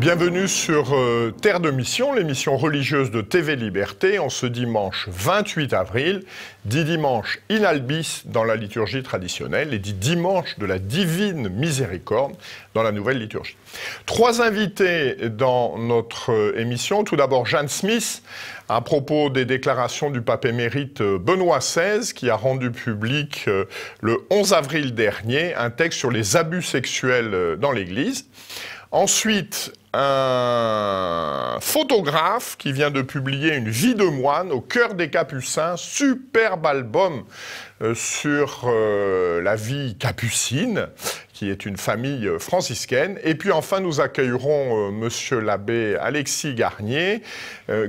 Bienvenue sur Terre de Mission, l'émission religieuse de TV Liberté, en ce dimanche 28 avril, dit dimanche in albis dans la liturgie traditionnelle et dit dimanche de la divine miséricorde dans la nouvelle liturgie. Trois invités dans notre émission. Tout d'abord Jeanne Smith, à propos des déclarations du pape émérite Benoît XVI, qui a rendu public le 11 avril dernier un texte sur les abus sexuels dans l'Église. Ensuite, un photographe qui vient de publier une vie de moine au cœur des Capucins, superbe album sur la vie capucine, qui est une famille franciscaine. Et puis enfin, nous accueillerons monsieur l'abbé Alexis Garnier,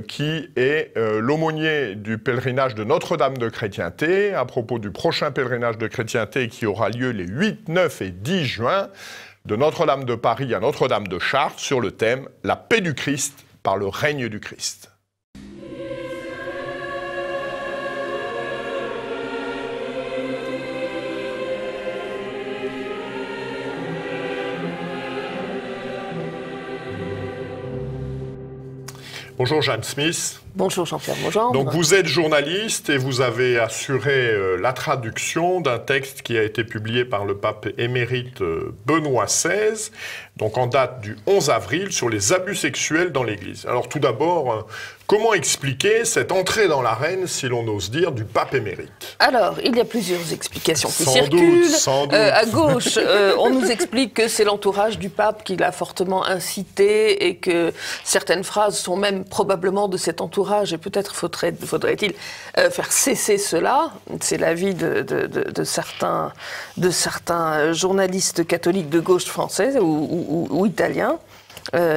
qui est l'aumônier du pèlerinage de Notre-Dame de Chrétienté, à propos du prochain pèlerinage de chrétienté qui aura lieu les 8, 9 et 10 juin, de Notre-Dame de Paris à Notre-Dame de Chartres, sur le thème « La paix du Christ par le règne du Christ ». Bonjour Jeanne Smith. Bonjour Jean-Pierre Mogendre. Donc vous êtes journaliste et vous avez assuré la traduction d'un texte qui a été publié par le pape émérite Benoît XVI, donc en date du 11 avril, sur les abus sexuels dans l'Église. Alors tout d'abord, comment expliquer cette entrée dans l'arène, si l'on ose dire, du pape émérite? Alors, il y a plusieurs explications qui circulent. Sans doute. À gauche, on nous explique que c'est l'entourage du pape qui l'a fortement incité et que certaines phrases sont même probablement de cet entourage et peut-être faudrait-il faire cesser cela. C'est l'avis de certains journalistes catholiques de gauche française ou italiens.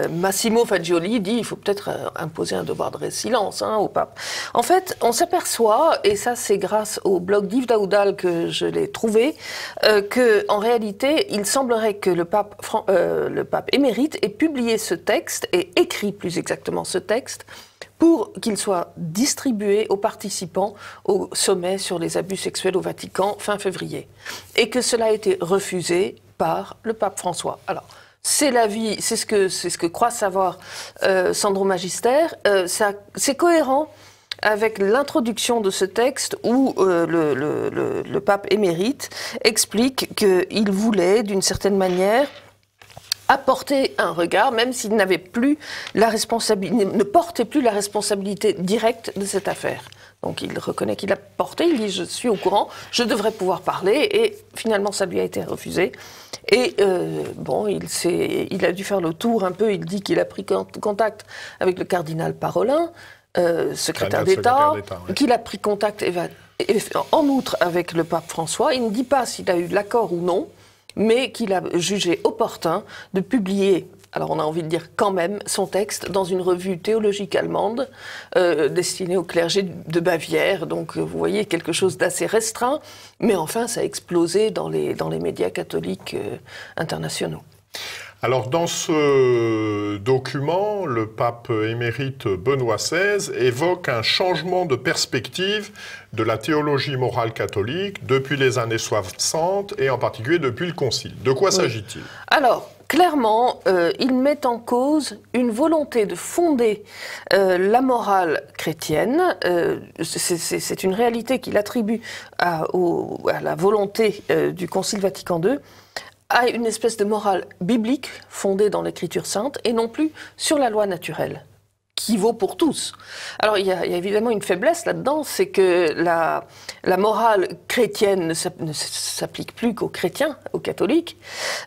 Massimo Fagioli dit qu'il faut peut-être imposer un devoir de silence au pape. En fait, on s'aperçoit, et ça c'est grâce au blog d'Yves Daoudal que je l'ai trouvé, qu'en réalité, il semblerait que le pape émérite ait publié ce texte, et écrit plus exactement ce texte, pour qu'il soit distribué aux participants au sommet sur les abus sexuels au Vatican fin février. Et que cela a été refusé par le pape François. Alors, c'est l'avis, c'est ce que croit savoir Sandro Magister. C'est cohérent avec l'introduction de ce texte où le pape émérite explique qu'il voulait, d'une certaine manière, apporter un regard, même s'il n'avait plus la responsabilité, ne portait plus la responsabilité directe de cette affaire. Donc il reconnaît qu'il a porté, il dit « je suis au courant, je devrais pouvoir parler » et finalement ça lui a été refusé. Et il a dû faire le tour un peu, il dit qu'il a pris contact avec le cardinal Parolin, secrétaire d'État, ouais. Qu'il a pris contact en outre avec le pape François. Il ne dit pas s'il a eu l'accord ou non, mais qu'il a jugé opportun de publier, alors on a envie de dire quand même, son texte dans une revue théologique allemande destinée au clergé de Bavière. Donc vous voyez, quelque chose d'assez restreint, mais enfin ça a explosé dans les médias catholiques internationaux. Alors dans ce document, le pape émérite Benoît XVI évoque un changement de perspective de la théologie morale catholique depuis les années 60 et en particulier depuis le Concile. De quoi s'agit-il? Alors, clairement, il met en cause une volonté de fonder la morale chrétienne. C'est une réalité qu'il attribue à la volonté du Concile Vatican II, à une espèce de morale biblique fondée dans l'Écriture sainte et non plus sur la loi naturelle, qui vaut pour tous. Alors il y a évidemment une faiblesse là-dedans, c'est que la morale chrétienne ne s'applique plus qu'aux chrétiens, aux catholiques,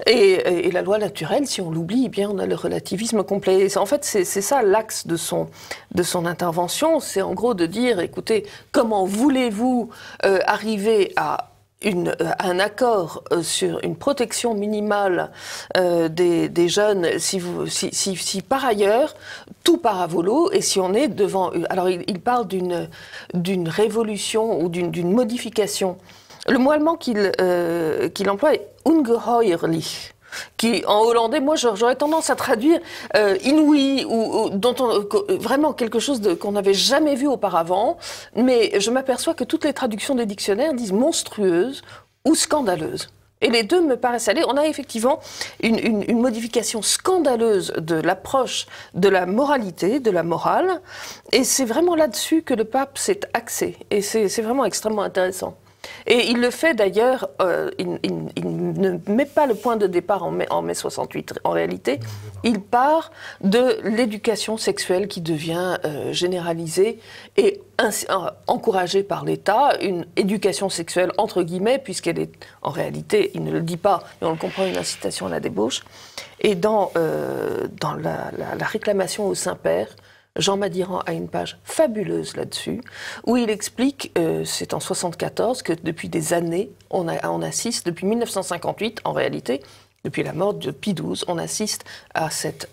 et la loi naturelle, si on l'oublie, eh bien on a le relativisme complet. En fait, c'est ça l'axe de son intervention, c'est en gros de dire, écoutez, comment voulez-vous arriver à un accord sur une protection minimale des jeunes si par ailleurs tout part à volo et si on est devant... Alors il parle d'une révolution ou d'une modification. Le mot allemand qu'il emploie est ungeheuerlich, qui en hollandais, moi j'aurais tendance à traduire inouï ou vraiment quelque chose qu'on n'avait jamais vu auparavant, mais je m'aperçois que toutes les traductions des dictionnaires disent monstrueuse ou scandaleuse. Et les deux me paraissent aller. On a effectivement une modification scandaleuse de l'approche de la moralité, de la morale, et c'est vraiment là-dessus que le pape s'est axé. Et c'est vraiment extrêmement intéressant. Et il le fait d'ailleurs, il ne met pas le point de départ en mai 68. En réalité, il part de l'éducation sexuelle qui devient généralisée et encouragée par l'État, une éducation sexuelle entre guillemets, puisqu'elle est en réalité, il ne le dit pas, mais on le comprend, une incitation à la débauche. Et dans la réclamation au Saint-Père, Jean Madiran a une page fabuleuse là-dessus, où il explique, c'est en 74, que depuis des années, on assiste, depuis 1958 en réalité, depuis la mort de Pie XII, on assiste à cette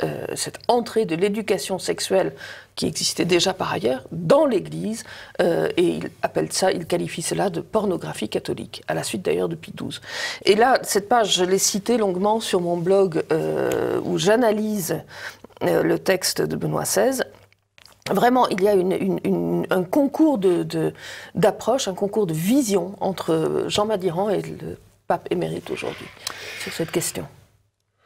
entrée de l'éducation sexuelle qui existait déjà par ailleurs dans l'Église, et il qualifie cela de pornographie catholique, à la suite d'ailleurs de Pie XII. Et là, cette page, je l'ai citée longuement sur mon blog, où j'analyse le texte de Benoît XVI. Vraiment, il y a un concours d'approche, un concours de vision entre Jean Madiran et le pape émérite aujourd'hui sur cette question.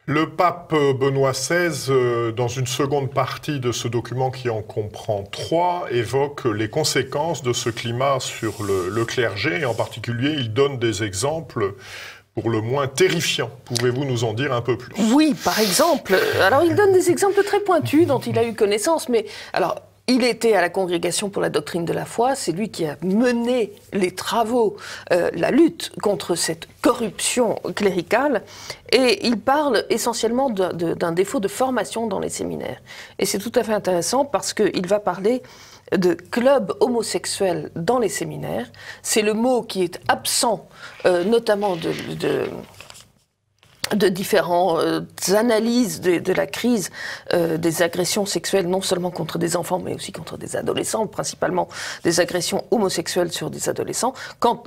Le pape Benoît XVI, dans une seconde partie de ce document qui en comprend 3, évoque les conséquences de ce climat sur le clergé, et en particulier, il donne des exemples pour le moins terrifiants. Pouvez-vous nous en dire un peu plus? Oui, par exemple. Alors, il donne des exemples très pointus dont il a eu connaissance, mais alors, il était à la Congrégation pour la doctrine de la foi, c'est lui qui a mené les travaux, la lutte contre cette corruption cléricale, et il parle essentiellement d'un défaut de formation dans les séminaires. Et c'est tout à fait intéressant parce qu'il va parler de clubs homosexuels dans les séminaires. C'est le mot qui est absent, notamment de différentes analyses de la crise des agressions sexuelles, non seulement contre des enfants, mais aussi contre des adolescents, principalement des agressions homosexuelles sur des adolescents. Quand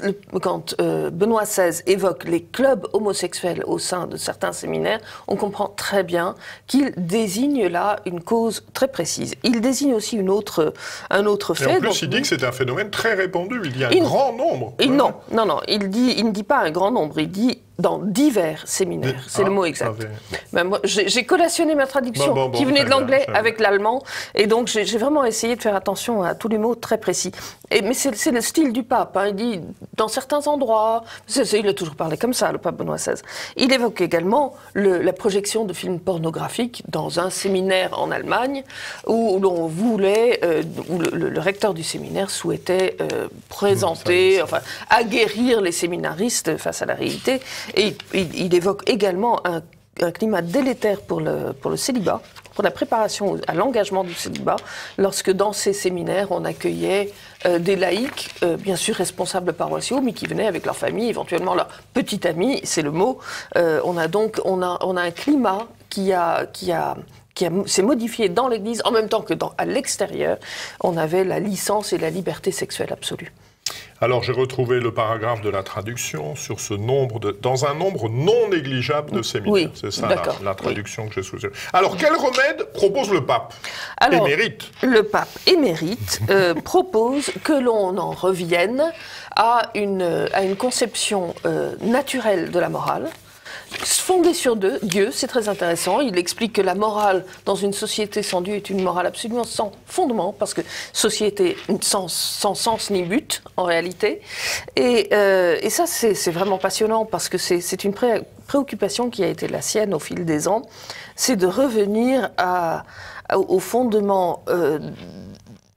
Benoît XVI évoque les clubs homosexuels au sein de certains séminaires, on comprend très bien qu'il désigne là une cause très précise. Il désigne aussi un autre fait. Et en plus, il dit que c'est un phénomène très répandu. Il dit un grand nombre. Non, il ne dit pas un grand nombre, il dit dans divers séminaires, c'est le mot exact. Ben moi, j'ai collationné ma traduction qui venait de l'anglais avec l'allemand, et donc j'ai vraiment essayé de faire attention à tous les mots très précis. Mais c'est le style du pape, hein. Il dit dans certains endroits, il a toujours parlé comme ça, le pape Benoît XVI. Il évoque également la projection de films pornographiques dans un séminaire en Allemagne, où l'on voulait, où le recteur du séminaire souhaitait présenter, enfin aguerrir les séminaristes face à la réalité. Et il évoque également un climat délétère pour le célibat, pour la préparation à l'engagement du célibat, lorsque dans ces séminaires, on accueillait des laïcs, bien sûr responsables paroissiaux, mais qui venaient avec leur famille, éventuellement leur petit ami, c'est le mot. On a un climat qui s'est modifié dans l'Église, en même temps que à l'extérieur, on avait la licence et la liberté sexuelle absolue. Alors, j'ai retrouvé le paragraphe de la traduction sur ce nombre dans un nombre non négligeable de séminaires. Oui, c'est ça la traduction que j'ai sous-. Alors, quel remède propose le pape émérite? Le pape émérite propose que l'on en revienne à une conception naturelle de la morale, fondée sur Dieu, c'est très intéressant. Il explique que la morale dans une société sans Dieu est une morale absolument sans fondement, parce que société sans sens ni but, en réalité. Et ça, c'est vraiment passionnant, parce que c'est une préoccupation qui a été la sienne au fil des ans, c'est de revenir au fondement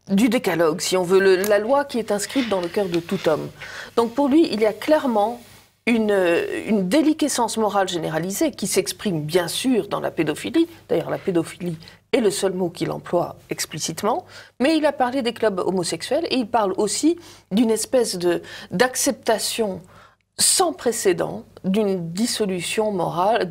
du décalogue, si on veut, la loi qui est inscrite dans le cœur de tout homme. Donc pour lui, il y a clairement une déliquescence morale généralisée qui s'exprime bien sûr dans la pédophilie. D'ailleurs, la pédophilie est le seul mot qu'il emploie explicitement. Mais il a parlé des clubs homosexuels et il parle aussi d'une espèce d'acceptation sans précédent d'une dissolution morale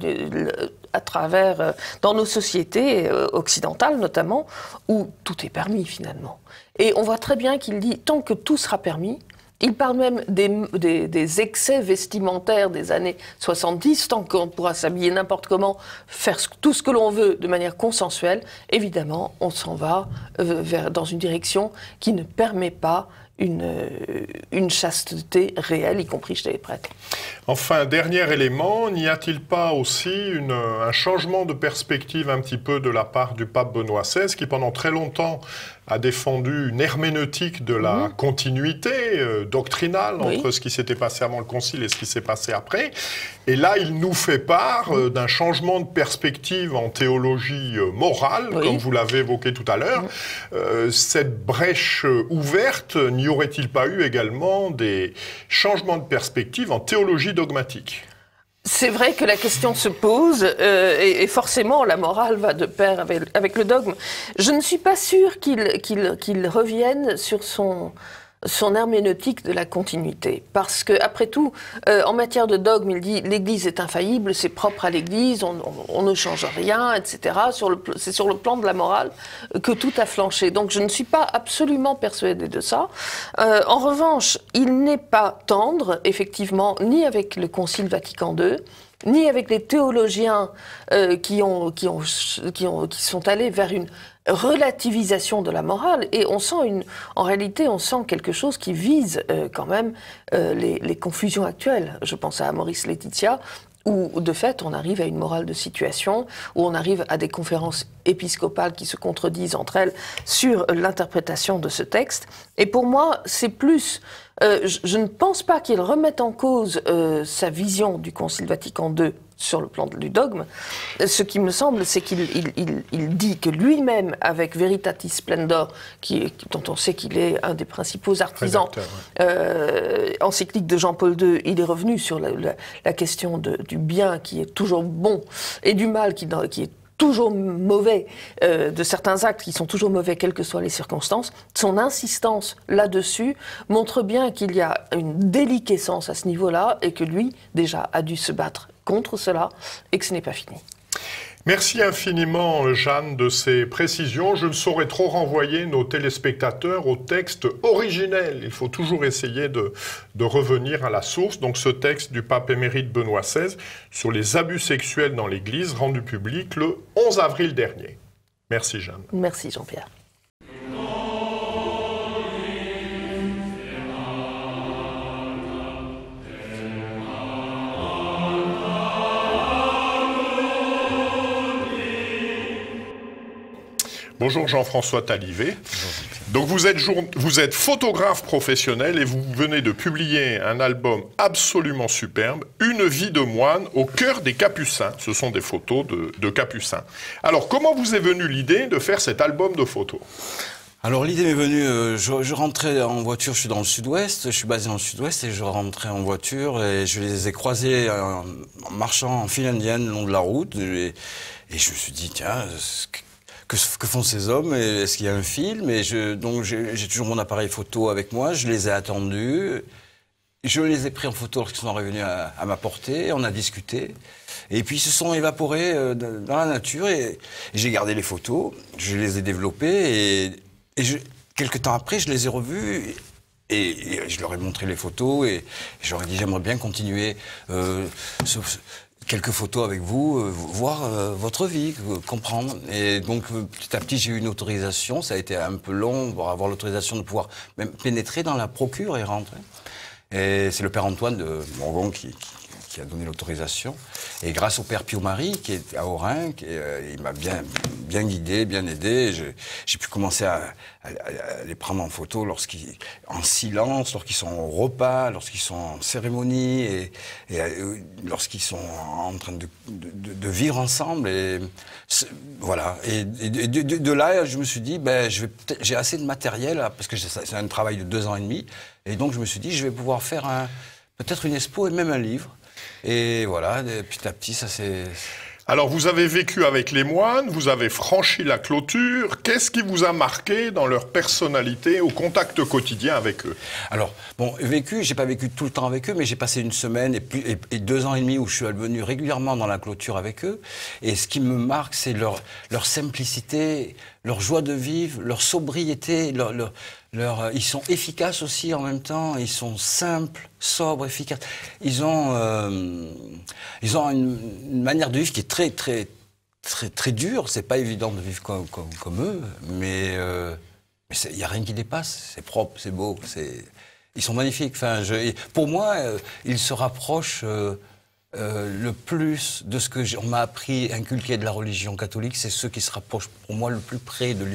à travers, dans nos sociétés occidentales notamment, où tout est permis finalement. Et on voit très bien qu'il dit, tant que tout sera permis, il parle même des excès vestimentaires des années 70, tant qu'on pourra s'habiller n'importe comment, faire tout ce que l'on veut de manière consensuelle, évidemment, on s'en va dans une direction qui ne permet pas une chasteté réelle, y compris chez les prêtres. Enfin, dernier élément, n'y a-t-il pas aussi un changement de perspective un petit peu de la part du pape Benoît XVI, qui pendant très longtemps a défendu une herméneutique de la continuité doctrinale entre ce qui s'était passé avant le Concile et ce qui s'est passé après. Et là, il nous fait part d'un changement de perspective en théologie morale, comme vous l'avez évoqué tout à l'heure. Cette brèche ouverte, n'y aurait-il pas eu également des changements de perspective en théologie dogmatique ? C'est vrai que la question se pose, et forcément la morale va de pair avec le dogme. Je ne suis pas sûre qu'il revienne sur son herméneutique de la continuité. Parce que, après tout, en matière de dogme, il dit l'Église est infaillible, c'est propre à l'Église, on ne change rien, etc. C'est sur le plan de la morale que tout a flanché. Donc je ne suis pas absolument persuadée de ça. En revanche, il n'est pas tendre, effectivement, ni avec le Concile Vatican II, ni avec les théologiens qui sont allés vers une relativisation de la morale, et en réalité, on sent quelque chose qui vise quand même les confusions actuelles. Je pense à Maurice Laetitia, où de fait on arrive à une morale de situation, où on arrive à des conférences épiscopales qui se contredisent entre elles sur l'interprétation de ce texte. Et pour moi, c'est plus... je ne pense pas qu'il remette en cause sa vision du Concile Vatican II sur le plan du dogme. Ce qui me semble, c'est qu'il dit que lui-même, avec Veritatis Splendor, dont on sait qu'il est un des principaux artisans, encyclique de Jean-Paul II, il est revenu sur la question du bien qui est toujours bon et du mal qui est toujours mauvais, de certains actes qui sont toujours mauvais, quelles que soient les circonstances. Son insistance là-dessus montre bien qu'il y a une déliquescence à ce niveau-là et que lui, déjà, a dû se battre contre cela et que ce n'est pas fini. Merci infiniment, Jeanne, de ces précisions. Je ne saurais trop renvoyer nos téléspectateurs au texte originel. Il faut toujours essayer de revenir à la source. Donc ce texte du pape émérite Benoît XVI sur les abus sexuels dans l'Église, rendu public le 11 avril dernier. Merci, Jeanne. Merci, Jean-Pierre. Bonjour Jean-François Talivet. Donc vous êtes photographe professionnel et vous venez de publier un album absolument superbe, Une vie de moine au cœur des Capucins. Ce sont des photos de Capucins. Alors comment vous est venue l'idée de faire cet album de photos ? Alors l'idée m'est venue, je rentrais en voiture, je suis dans le sud-ouest, je suis basé dans le sud-ouest et je rentrais en voiture et je les ai croisés en marchant en file indienne le long de la route et je me suis dit tiens... Que font ces hommes? Est-ce qu'il y a un film? Donc j'ai toujours mon appareil photo avec moi, je les ai attendus, je les ai pris en photo lorsqu'ils sont revenus à ma portée, on a discuté, et puis ils se sont évaporés dans la nature, et j'ai gardé les photos, je les ai développées, et quelques temps après, je les ai revus, et je leur ai montré les photos, et je leur ai dit j'aimerais bien continuer quelques photos avec vous, voir votre vie, comprendre. Et donc, petit à petit, j'ai eu une autorisation. Ça a été un peu long pour avoir l'autorisation de pouvoir même pénétrer dans la procure et rentrer. Et c'est le père Antoine de Morgon qui a donné l'autorisation. Et grâce au père Pio-Marie, qui est à Orin, il m'a bien guidé, bien aidé. J'ai pu commencer à les prendre en photo en silence, lorsqu'ils sont au repas, lorsqu'ils sont en cérémonie, et lorsqu'ils sont en train de vivre ensemble. Et voilà. Et de là, je me suis dit, j'ai assez de matériel, parce que c'est un travail de 2 ans et demi. Et donc, je me suis dit, je vais pouvoir faire peut-être une expo et même un livre. Et voilà, petit à petit, ça s'est... Alors, vous avez vécu avec les moines, vous avez franchi la clôture. Qu'est-ce qui vous a marqué dans leur personnalité, au contact quotidien avec eux? Alors, bon, j'ai pas vécu tout le temps avec eux, mais j'ai passé une semaine et 2 ans et demi où je suis venu régulièrement dans la clôture avec eux. Et ce qui me marque, c'est leur simplicité, leur joie de vivre, leur sobriété, ils sont efficaces aussi en même temps, ils sont simples, sobres, efficaces. Ils ont une manière de vivre qui est très, très, très, très dure. C'est pas évident de vivre comme eux, mais Mais il n'y a rien qui dépasse, c'est propre, c'est beau, ils sont magnifiques. Enfin, pour moi, ils se rapprochent le plus de ce que on m'a appris, inculqué de la religion catholique, c'est ceux qui se rapprochent pour moi le plus près de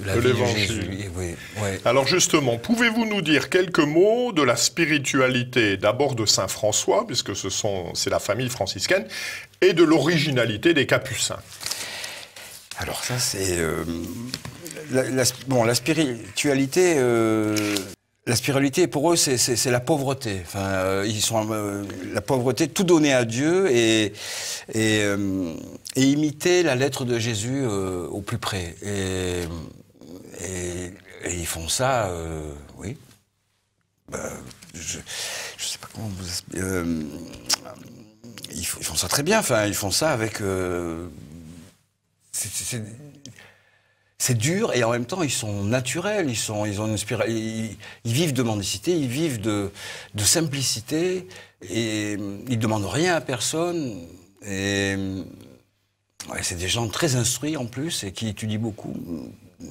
la vie de Jésus. Oui, oui. Alors justement, pouvez-vous nous dire quelques mots de la spiritualité, d'abord de Saint François, puisque c'est la famille franciscaine, et de l'originalité des Capucins? Alors ça, c'est... la spiritualité... La spiritualité, pour eux, c'est la pauvreté. Enfin, la pauvreté, tout donner à Dieu et imiter la lettre de Jésus au plus près. Et ils font ça, oui. Je sais pas comment vous expliquer. Ils font ça très bien. Enfin, ils font ça avec. C'est dur et en même temps ils sont naturels, ils ont ils vivent de mendicité, ils vivent de simplicité et ils demandent rien à personne. Et ouais, c'est des gens très instruits en plus et qui étudient beaucoup.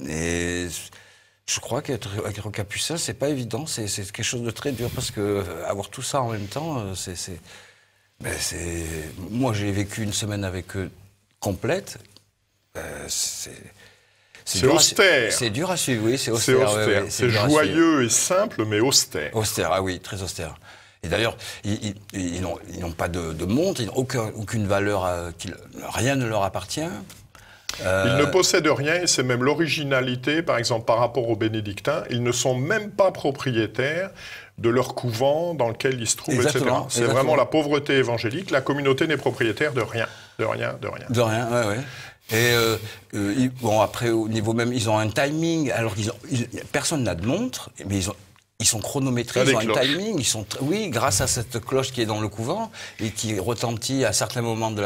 Et je crois qu'être capucin c'est pas évident, c'est quelque chose de très dur parce que avoir tout ça en même temps, moi j'ai vécu une semaine avec eux complète. C'est austère. C'est dur à suivre, oui, c'est austère. Ouais, c'est joyeux et simple, mais austère. Austère, ah oui, très austère. Et d'ailleurs, ils n'ont pas de montre, ils n'ont aucune valeur, rien ne leur appartient. Ils ne possèdent rien, et c'est même l'originalité, par exemple, par rapport aux bénédictins. Ils ne sont même pas propriétaires de leur couvent dans lequel ils se trouvent, etc. C'est vraiment la pauvreté évangélique. La communauté n'est propriétaire de rien, de rien, de rien. De rien, oui, oui. Et bon, après, au niveau même, ils ont un timing. Alors, personne n'a de montre, mais ils sont chronométrés, ils ont un timing. Oui, grâce à cette cloche qui est dans le couvent et qui retentit à certains moments de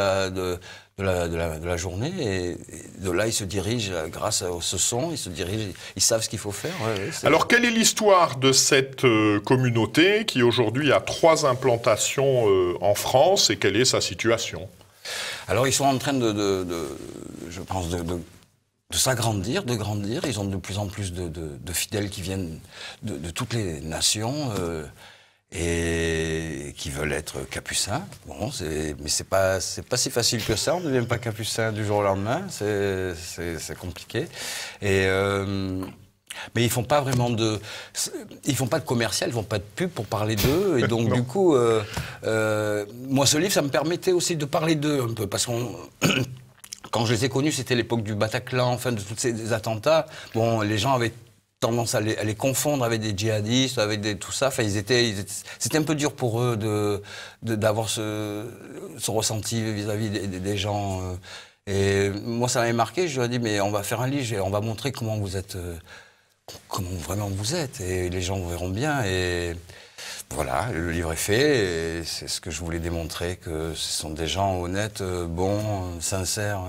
la journée. Et de là, ils se dirigent, grâce à ce son, ils savent ce qu'il faut faire. Ouais, alors, quelle est l'histoire de cette communauté qui aujourd'hui a 3 implantations en France et quelle est sa situation ? Alors, ils sont en train je pense, de s'agrandir, de grandir. Ils ont de plus en plus de fidèles qui viennent de toutes les nations et qui veulent être capucins. Bon, mais c'est pas si facile que ça. On ne devient pas capucin du jour au lendemain. C'est compliqué. Et mais ils font pas vraiment ils font pas de commercial, ils font pas de pub pour parler d'eux. Et donc du coup, moi ce livre, ça me permettait aussi de parler d'eux un peu, parce qu'on quand je les ai connus, c'était l'époque du Bataclan, enfin de tous ces attentats. Bon, les gens avaient tendance à les confondre avec des djihadistes, avec tout ça. Enfin, c'était un peu dur pour eux d'avoir ce ressenti vis-à-vis des gens. Et moi, ça m'avait marqué. Je leur ai dit, mais on va faire un livre et on va montrer comment vous êtes. Comment vraiment vous êtes, et les gens vous verront bien, et voilà, le livre est fait, et c'est ce que je voulais démontrer, que ce sont des gens honnêtes, bons, sincères.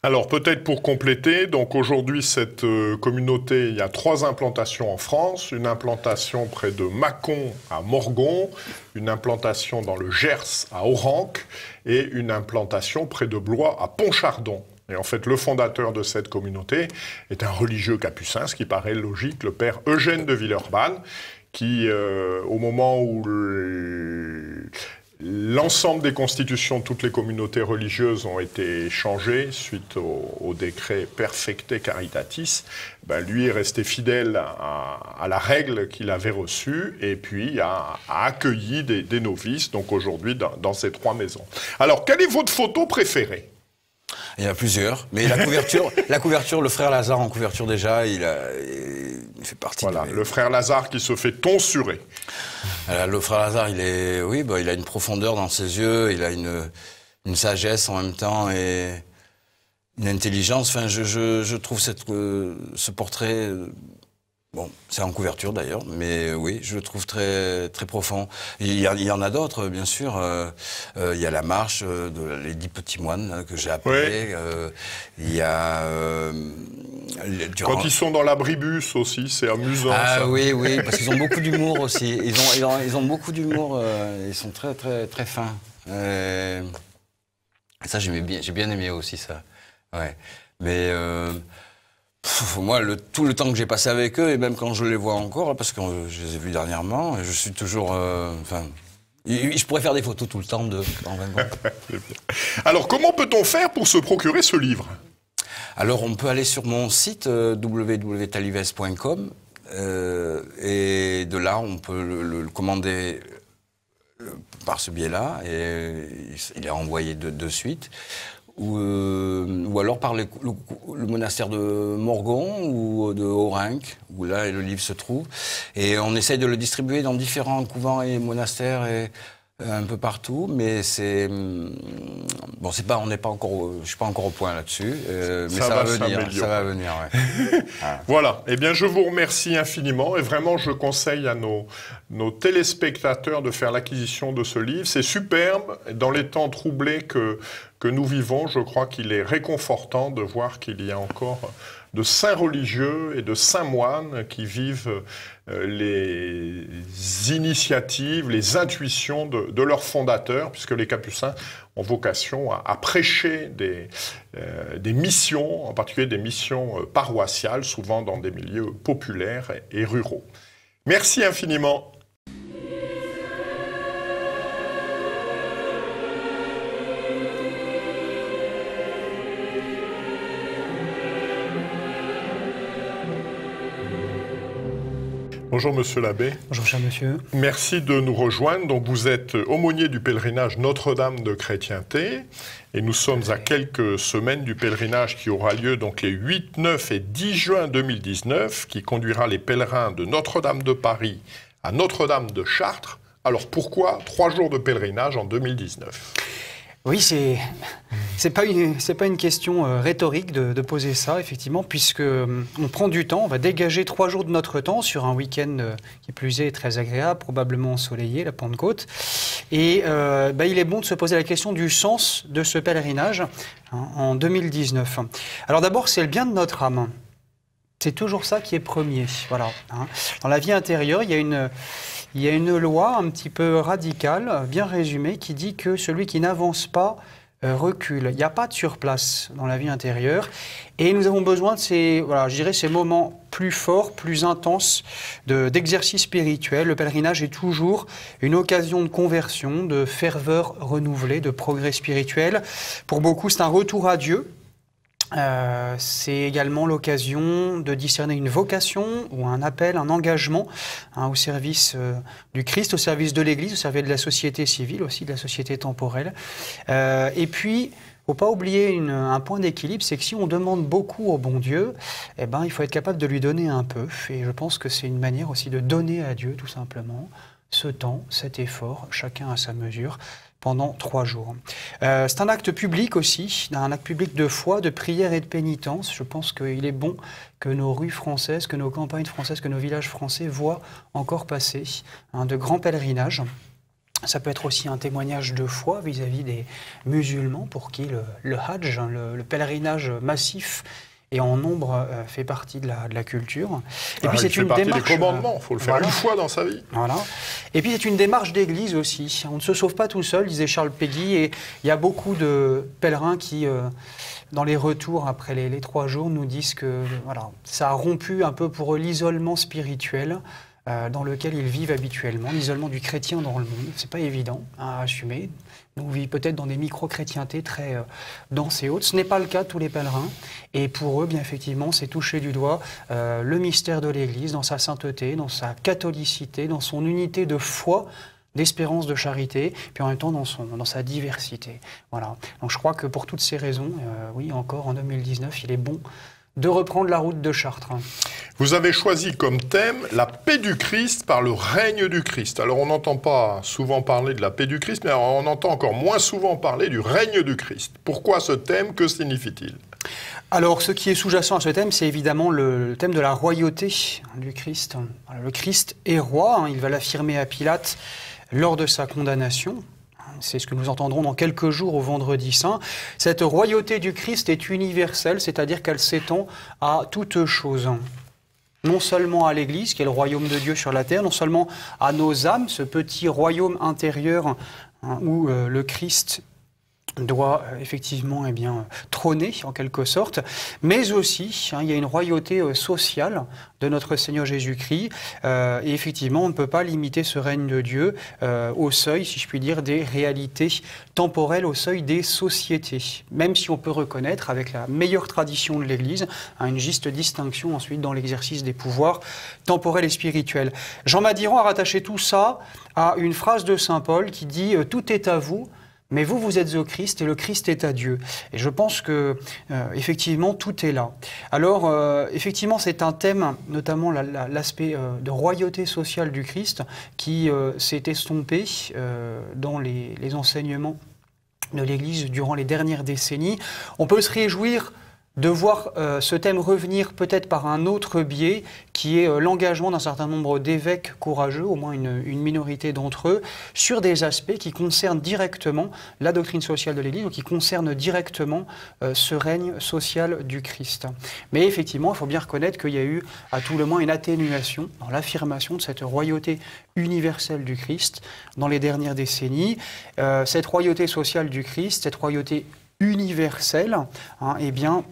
Alors peut-être pour compléter, donc aujourd'hui cette communauté, il y a 3 implantations en France, une implantation près de Mâcon à Morgon, une implantation dans le Gers à Oranque, et une implantation près de Blois à Pontchardon. Et en fait, le fondateur de cette communauté est un religieux capucin, ce qui paraît logique, le père Eugène de Villeurbanne, qui, au moment où l'ensemble des constitutions de toutes les communautés religieuses ont été changées suite au décret Perfecte Caritatis, ben lui est resté fidèle à la règle qu'il avait reçue et puis a accueilli des novices, donc aujourd'hui dans ces 3 maisons. Alors, quelle est votre photo préférée ? Il y en a plusieurs, mais la couverture, le frère Lazare en couverture déjà, il fait partie. Voilà, le frère Lazare qui se fait tonsurer. Le frère Lazare, il a une profondeur dans ses yeux, il a une sagesse en même temps et une intelligence. Enfin, je trouve ce portrait. Bon, c'est en couverture d'ailleurs, mais oui, je le trouve très, très profond. Il y en a d'autres, bien sûr. Il y a la marche les 10 petits moines que j'ai appelés. Oui. Il y a... Quand ils sont dans l'abribus aussi, c'est amusant. Ah ça. Oui, oui, parce qu'ils ont beaucoup d'humour aussi. Ils ont beaucoup d'humour, ils sont très, très, très fins. Ça, j'ai bien aimé aussi ça. Ouais. Mais... Moi, tout le temps que j'ai passé avec eux, et même quand je les vois encore, parce que je les ai vus dernièrement, je suis toujours... je pourrais faire des photos tout le temps d'eux. Alors, comment peut-on faire pour se procurer ce livre? Alors, on peut aller sur mon site www.talives.com et de là, on peut le commander par ce biais-là et il est envoyé de suite. Ou alors par le monastère de Morgon ou de Orenc, où là le livre se trouve. Et on essaye de le distribuer dans différents couvents et monastères et un peu partout, mais c'est bon, c'est pas, on n'est pas encore, je suis pas encore au point là-dessus, mais ça va venir, ça va venir. Ouais. Voilà. Eh bien, je vous remercie infiniment et vraiment, je conseille à nos téléspectateurs de faire l'acquisition de ce livre. C'est superbe dans les temps troublés que nous vivons. Je crois qu'il est réconfortant de voir qu'il y a encore de saints religieux et de saints moines qui vivent les initiatives, les intuitions de leurs fondateurs, puisque les Capucins ont vocation à prêcher des missions, en particulier des missions paroissiales, souvent dans des milieux populaires et ruraux. Merci infiniment. Bonjour Monsieur l'abbé. Bonjour cher monsieur. Merci de nous rejoindre. Donc vous êtes aumônier du pèlerinage Notre-Dame de Chrétienté et nous sommes à quelques semaines du pèlerinage qui aura lieu donc les 8, 9 et 10 juin 2019 qui conduira les pèlerins de Notre-Dame de Paris à Notre-Dame de Chartres. Alors pourquoi 3 jours de pèlerinage en 2019 ? Oui, c'est pas une question rhétorique de poser ça, effectivement, puisque on prend du temps, on va dégager 3 jours de notre temps sur un week-end qui plus est très agréable, probablement ensoleillé, la Pentecôte. Et il est bon de se poser la question du sens de ce pèlerinage en 2019. Alors d'abord, c'est le bien de notre âme. C'est toujours ça qui est premier. Voilà. Dans la vie intérieure, il y a une loi un petit peu radicale, bien résumée, qui dit que celui qui n'avance pas recule. Il n'y a pas de surplace dans la vie intérieure. Et nous avons besoin de ces moments plus forts, plus intenses d'exercice spirituel. Le pèlerinage est toujours une occasion de conversion, de ferveur renouvelée, de progrès spirituel. Pour beaucoup, c'est un retour à Dieu. C'est également l'occasion de discerner une vocation ou un appel, un engagement au service du Christ, au service de l'Église, au service de la société civile aussi, de la société temporelle. Et puis, il ne faut pas oublier un point d'équilibre, c'est que si on demande beaucoup au bon Dieu, il faut être capable de lui donner un peu. Et je pense que c'est une manière aussi de donner à Dieu, tout simplement, ce temps, cet effort, chacun à sa mesure, pendant 3 jours. C'est un acte public aussi, un acte public de foi, de prière et de pénitence. Je pense qu'il est bon que nos rues françaises, que nos campagnes françaises, que nos villages français voient encore passer de grands pèlerinages. Ça peut être aussi un témoignage de foi vis-à-vis des musulmans pour qui le Hajj, le pèlerinage massif, et en nombre fait partie de la culture. Et puis c'est une démarche des commandements, il faut le faire une fois dans sa vie. Voilà. Et puis c'est une démarche d'église aussi. On ne se sauve pas tout seul, disait Charles Péguy, et il y a beaucoup de pèlerins qui, dans les retours après les 3 jours, nous disent que ça a rompu un peu pour eux l'isolement spirituel dans lequel ils vivent habituellement, l'isolement du chrétien dans le monde. C'est pas évident à assumer. Nous vivons peut-être dans des micro-chrétientés très denses et hautes. Ce n'est pas le cas de tous les pèlerins. Et pour eux, bien effectivement, c'est toucher du doigt le mystère de l'Église, dans sa sainteté, dans sa catholicité, dans son unité de foi, d'espérance, de charité, puis en même temps dans sa diversité. Voilà. Donc je crois que pour toutes ces raisons, oui, encore en 2019, il est bon de reprendre la route de Chartres. Vous avez choisi comme thème la paix du Christ par le règne du Christ. Alors on n'entend pas souvent parler de la paix du Christ, mais on entend encore moins souvent parler du règne du Christ. Pourquoi ce thème? Que signifie-t-il? Alors ce qui est sous-jacent à ce thème, c'est évidemment le thème de la royauté du Christ. Le Christ est roi, il va l'affirmer à Pilate lors de sa condamnation. C'est ce que nous entendrons dans quelques jours au Vendredi Saint. Cette royauté du Christ est universelle, c'est-à-dire qu'elle s'étend à toutes choses. Non seulement à l'Église, qui est le royaume de Dieu sur la terre, non seulement à nos âmes, ce petit royaume intérieur où le Christ doit effectivement trôner en quelque sorte, mais aussi il y a une royauté sociale de notre Seigneur Jésus-Christ, et effectivement on ne peut pas limiter ce règne de Dieu au seuil, si je puis dire, des réalités temporelles, au seuil des sociétés, même si on peut reconnaître avec la meilleure tradition de l'Église une juste distinction ensuite dans l'exercice des pouvoirs temporels et spirituels. Jean Madiran a rattaché tout ça à une phrase de Saint Paul qui dit « Tout est à vous ». Mais vous, vous êtes au Christ et le Christ est à Dieu. Et je pense que, effectivement, tout est là. Alors, effectivement, c'est un thème, notamment l'aspect de royauté sociale du Christ, qui s'est estompé dans les enseignements de l'Église durant les dernières décennies. On peut se réjouir de voir ce thème revenir peut-être par un autre biais, qui est l'engagement d'un certain nombre d'évêques courageux, au moins une minorité d'entre eux, sur des aspects qui concernent directement la doctrine sociale de l'Église, ou qui concernent directement ce règne social du Christ. Mais effectivement, il faut bien reconnaître qu'il y a eu à tout le moins une atténuation dans l'affirmation de cette royauté universelle du Christ dans les dernières décennies. Cette royauté sociale du Christ, cette royauté universelle, eh bien,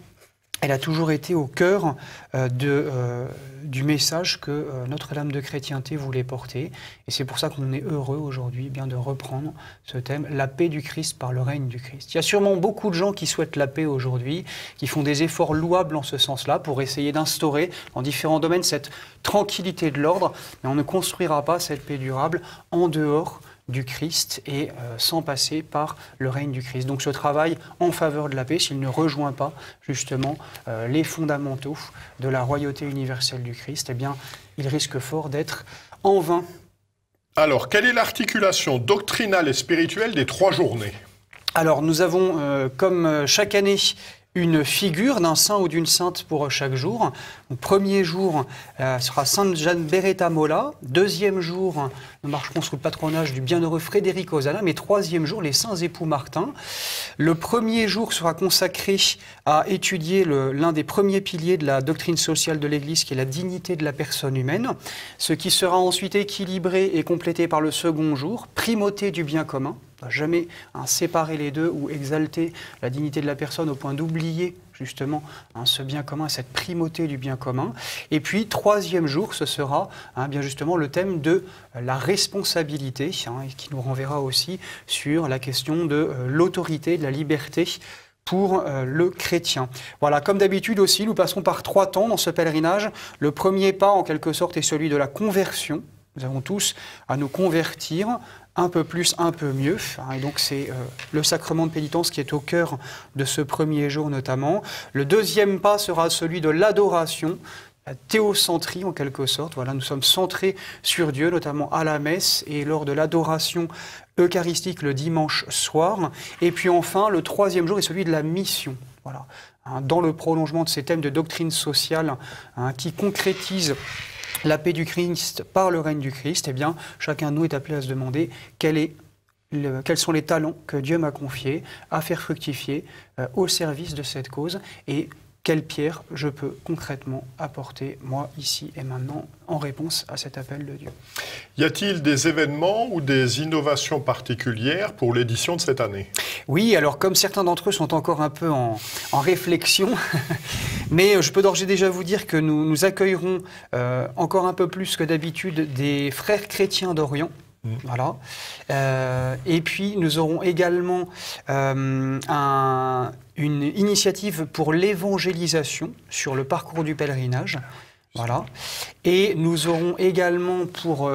elle a toujours été au cœur du message que Notre-Dame de Chrétienté voulait porter. Et c'est pour ça qu'on est heureux aujourd'hui de reprendre ce thème, la paix du Christ par le règne du Christ. Il y a sûrement beaucoup de gens qui souhaitent la paix aujourd'hui, qui font des efforts louables en ce sens-là pour essayer d'instaurer dans différents domaines cette tranquillité de l'ordre. Mais on ne construira pas cette paix durable en dehors du Christ et sans passer par le règne du Christ. Donc ce travail en faveur de la paix, s'il ne rejoint pas justement les fondamentaux de la royauté universelle du Christ, eh bien il risque fort d'être en vain. Alors, quelle est l'articulation doctrinale et spirituelle des 3 journées? Alors nous avons, comme chaque année, une figure d'un saint ou d'une sainte pour chaque jour. Le premier jour sera Sainte Jeanne Beretta Molla. Deuxième jour, nous marcherons sous le patronage du bienheureux Frédéric Ozanam. Et troisième jour, les saints époux Martin. Le premier jour sera consacré à étudier l'un des premiers piliers de la doctrine sociale de l'Église, qui est la dignité de la personne humaine. Ce qui sera ensuite équilibré et complété par le second jour, primauté du bien commun. Jamais séparer les deux ou exalter la dignité de la personne au point d'oublier justement ce bien commun, cette primauté du bien commun. Et puis, troisième jour, ce sera bien justement le thème de la responsabilité, qui nous renverra aussi sur la question de l'autorité, de la liberté pour le chrétien. Voilà, comme d'habitude aussi, nous passons par 3 temps dans ce pèlerinage. Le premier pas, en quelque sorte, est celui de la conversion. Nous avons tous à nous convertir, un peu plus, un peu mieux. Et donc c'est le sacrement de pénitence qui est au cœur de ce premier jour notamment. Le deuxième pas sera celui de l'adoration, la théocentrie en quelque sorte. Voilà, nous sommes centrés sur Dieu, notamment à la messe et lors de l'adoration eucharistique le dimanche soir. Et puis enfin, le troisième jour est celui de la mission. Voilà, dans le prolongement de ces thèmes de doctrine sociale qui concrétisent la paix du Christ par le règne du Christ, eh bien, chacun de nous est appelé à se demander quels sont les talents que Dieu m'a confiés à faire fructifier au service de cette cause, et quelle pierre je peux concrètement apporter, moi, ici et maintenant, en réponse à cet appel de Dieu. Y a-t-il des événements ou des innovations particulières pour l'édition de cette année? Oui, alors comme certains d'entre eux sont encore un peu en réflexion, mais je peux d'ores et déjà vous dire que nous accueillerons encore un peu plus que d'habitude des frères chrétiens d'Orient. Voilà. Et puis nous aurons également une initiative pour l'évangélisation sur le parcours du pèlerinage. Voilà. Et nous aurons également, pour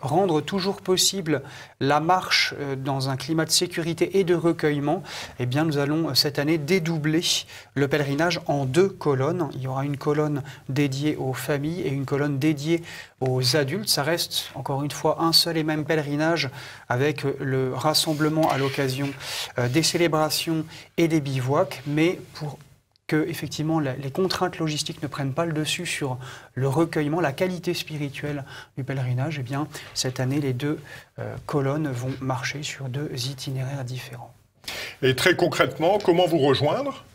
rendre toujours possible la marche dans un climat de sécurité et de recueillement, eh bien nous allons cette année dédoubler le pèlerinage en 2 colonnes. Il y aura une colonne dédiée aux familles et une colonne dédiée aux adultes. Ça reste, encore une fois, un seul et même pèlerinage avec le rassemblement à l'occasion des célébrations et des bivouacs, mais pour que effectivement les contraintes logistiques ne prennent pas le dessus sur le recueillement, la qualité spirituelle du pèlerinage, eh bien cette année les 2 colonnes vont marcher sur 2 itinéraires différents. Et très concrètement, comment vous rejoindre ?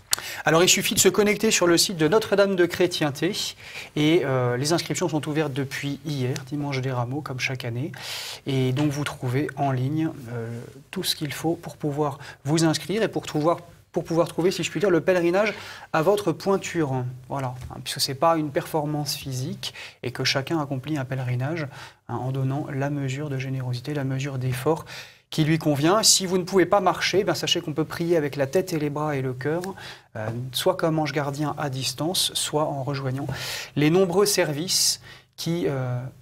Alors, il suffit de se connecter sur le site de Notre-Dame de Chrétienté et les inscriptions sont ouvertes depuis hier, dimanche des Rameaux, comme chaque année. Et donc, vous trouvez en ligne tout ce qu'il faut pour pouvoir vous inscrire et pour pouvoir trouver, si je puis dire, le pèlerinage à votre pointure. Voilà, puisque ce n'est pas une performance physique et que chacun accomplit un pèlerinage en donnant la mesure de générosité, la mesure d'effort qui lui convient. Si vous ne pouvez pas marcher, sachez qu'on peut prier avec la tête et les bras et le cœur, soit comme ange gardien à distance, soit en rejoignant les nombreux services qui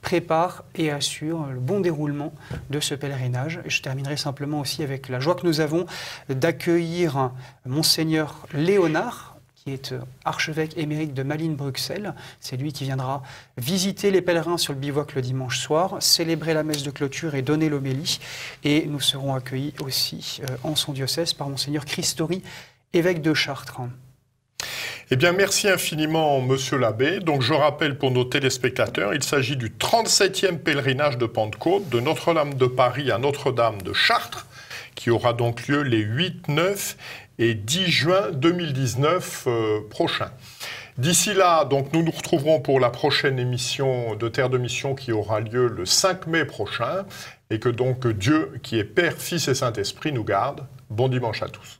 préparent et assurent le bon déroulement de ce pèlerinage. Et je terminerai simplement aussi avec la joie que nous avons d'accueillir Monseigneur Léonard, qui est archevêque émérite de Malines-Bruxelles. C'est lui qui viendra visiter les pèlerins sur le bivouac le dimanche soir, célébrer la messe de clôture et donner l'homélie. Et nous serons accueillis aussi en son diocèse par Monseigneur Christori, évêque de Chartres. Eh bien, merci infiniment, Monsieur l'abbé. Donc, je rappelle pour nos téléspectateurs, il s'agit du 37e pèlerinage de Pentecôte de Notre-Dame de Paris à Notre-Dame de Chartres, qui aura donc lieu les 8, 9 et 10 juin 2019 prochains. D'ici là, donc, nous nous retrouverons pour la prochaine émission de Terre de Mission qui aura lieu le 5 mai prochain, et que donc Dieu, qui est Père, Fils et Saint-Esprit, nous garde. Bon dimanche à tous.